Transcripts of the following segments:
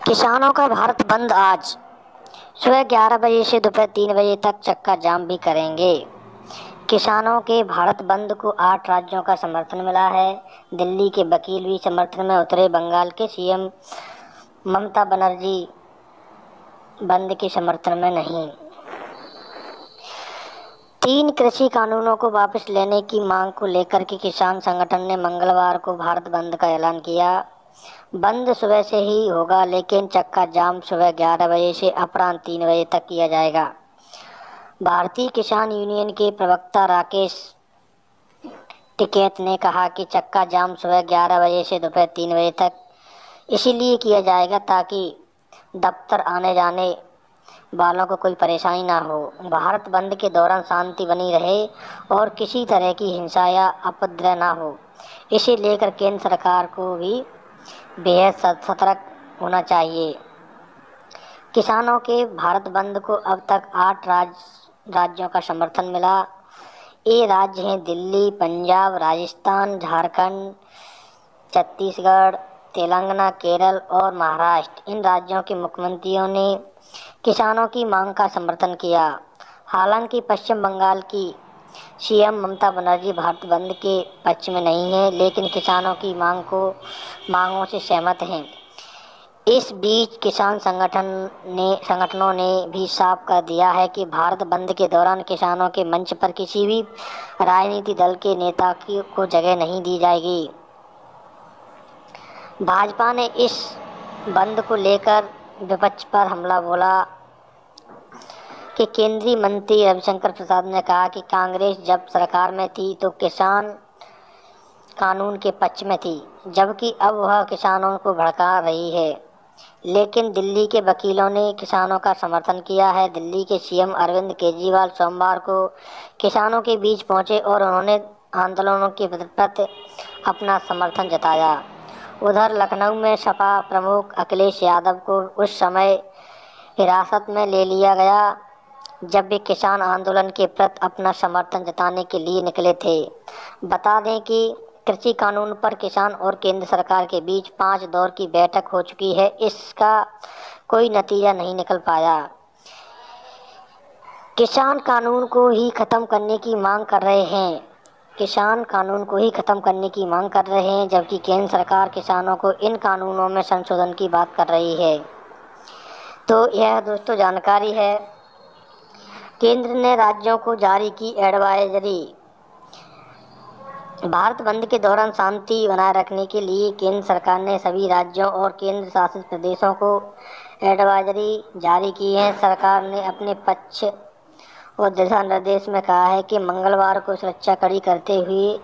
किसानों का भारत बंद आज सुबह 11 बजे से दोपहर 3 बजे तक चक्का जाम भी करेंगे। किसानों के भारत बंद को 8 राज्यों का समर्थन मिला है। दिल्ली के वकील भी समर्थन में उतरे। बंगाल के सीएम ममता बनर्जी बंद के समर्थन में नहीं। 3 कृषि कानूनों को वापस लेने की मांग को लेकर के किसान संगठन ने मंगलवार को भारत बंद का ऐलान किया। बंद सुबह से ही होगा, लेकिन चक्का जाम सुबह 11 बजे से अपराह्न 3 बजे तक किया जाएगा। भारतीय किसान यूनियन के प्रवक्ता राकेश टिकैत ने कहा कि चक्का जाम सुबह 11 बजे से दोपहर 3 बजे तक इसीलिए किया जाएगा ताकि दफ्तर आने जाने वालों को कोई परेशानी ना हो। भारत बंद के दौरान शांति बनी रहे और किसी तरह की हिंसा या उपद्रव ना हो, इसे लेकर केंद्र सरकार को भी बेहद सतर्क होना चाहिए। किसानों के भारत बंद को अब तक 8 राज्यों का समर्थन मिला। ये राज्य हैं दिल्ली, पंजाब, राजस्थान, झारखंड, छत्तीसगढ़, तेलंगाना, केरल और महाराष्ट्र। इन राज्यों के मुख्यमंत्रियों ने किसानों की मांग का समर्थन किया। हालांकि पश्चिम बंगाल की सीएम ममता बनर्जी भारत बंद के पक्ष में नहीं है, लेकिन किसानों की मांगों से सहमत हैं। इस बीच किसान संगठनों ने भी साफ कर दिया है कि भारत बंद के दौरान किसानों के मंच पर किसी भी राजनीतिक दल के नेता को जगह नहीं दी जाएगी। भाजपा ने इस बंद को लेकर विपक्ष पर हमला बोला कि केंद्रीय मंत्री रविशंकर प्रसाद ने कहा कि कांग्रेस जब सरकार में थी तो किसान कानून के पक्ष में थी, जबकि अब वह किसानों को भड़का रही है। लेकिन दिल्ली के वकीलों ने किसानों का समर्थन किया है। दिल्ली के सीएम अरविंद केजरीवाल सोमवार को किसानों के बीच पहुंचे और उन्होंने आंदोलनों के प्रति अपना समर्थन जताया। उधर लखनऊ में सपा प्रमुख अखिलेश यादव को उस समय हिरासत में ले लिया गया जब वे किसान आंदोलन के प्रति अपना समर्थन जताने के लिए निकले थे। बता दें कि कृषि कानून पर किसान और केंद्र सरकार के बीच 5 दौर की बैठक हो चुकी है। इसका कोई नतीजा नहीं निकल पाया। किसान कानून को ही खत्म करने की मांग कर रहे हैं। जबकि केंद्र सरकार किसानों को इन कानूनों में संशोधन की बात कर रही है। तो यह दोस्तों जानकारी है। केंद्र ने राज्यों को जारी की एडवाइजरी। भारत बंद के दौरान शांति बनाए रखने के लिए केंद्र सरकार ने सभी राज्यों और केंद्र शासित प्रदेशों को एडवाइजरी जारी की है। सरकार ने अपने पक्ष और दिशा निर्देश में कहा है कि मंगलवार को सुरक्षा कड़ी करते हुए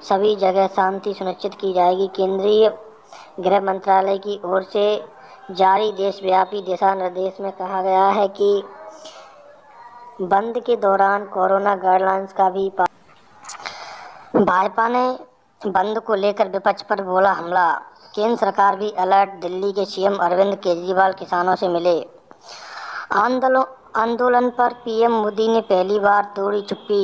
सभी जगह शांति सुनिश्चित की जाएगी। केंद्रीय गृह मंत्रालय की ओर से जारी देशव्यापी दिशा निर्देश में कहा गया है कि बंद के दौरान कोरोना गाइडलाइंस का भी भाजपा ने बंद को लेकर विपक्ष पर बोला हमला। केंद्र सरकार भी अलर्ट। दिल्ली के सीएम अरविंद केजरीवाल किसानों से मिले। आंदोलन पर पीएम मोदी ने पहली बार तोड़ी चुप्पी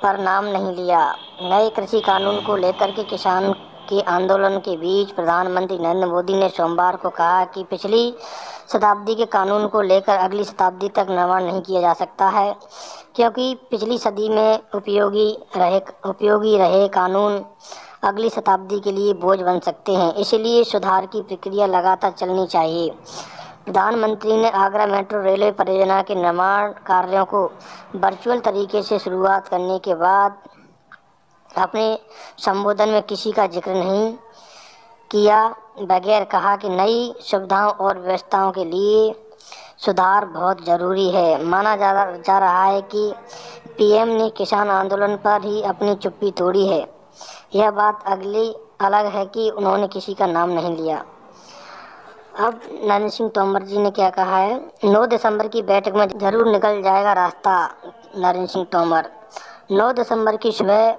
पर नाम नहीं लिया। नए कृषि कानून को लेकर के किसान के आंदोलन के बीच प्रधानमंत्री नरेंद्र मोदी ने सोमवार को कहा कि पिछली शताब्दी के कानून को लेकर अगली शताब्दी तक निर्माण नहीं किया जा सकता है, क्योंकि पिछली सदी में उपयोगी रहे कानून अगली शताब्दी के लिए बोझ बन सकते हैं। इसलिए सुधार की प्रक्रिया लगातार चलनी चाहिए। प्रधानमंत्री ने आगरा मेट्रो रेलवे परियोजना के निर्माण कार्यों को वर्चुअल तरीके से शुरुआत करने के बाद अपने संबोधन में किसी का जिक्र नहीं किया, बगैर कहा कि नई सुविधाओं और व्यवस्थाओं के लिए सुधार बहुत ज़रूरी है। माना जा रहा है कि पीएम ने किसान आंदोलन पर ही अपनी चुप्पी तोड़ी है। यह बात अलग है कि उन्होंने किसी का नाम नहीं लिया। अब नरेंद्र सिंह तोमर जी ने क्या कहा है। 9 दिसंबर की बैठक में जरूर निकल जाएगा रास्ता। नरेंद्र सिंह तोमर 9 दिसंबर की सुबह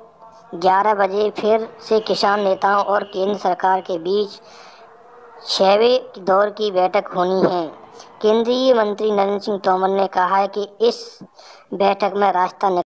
11 बजे फिर से किसान नेताओं और केंद्र सरकार के बीच 6वें दौर की बैठक होनी है। केंद्रीय मंत्री नरेंद्र सिंह तोमर ने कहा है कि इस बैठक में रास्ता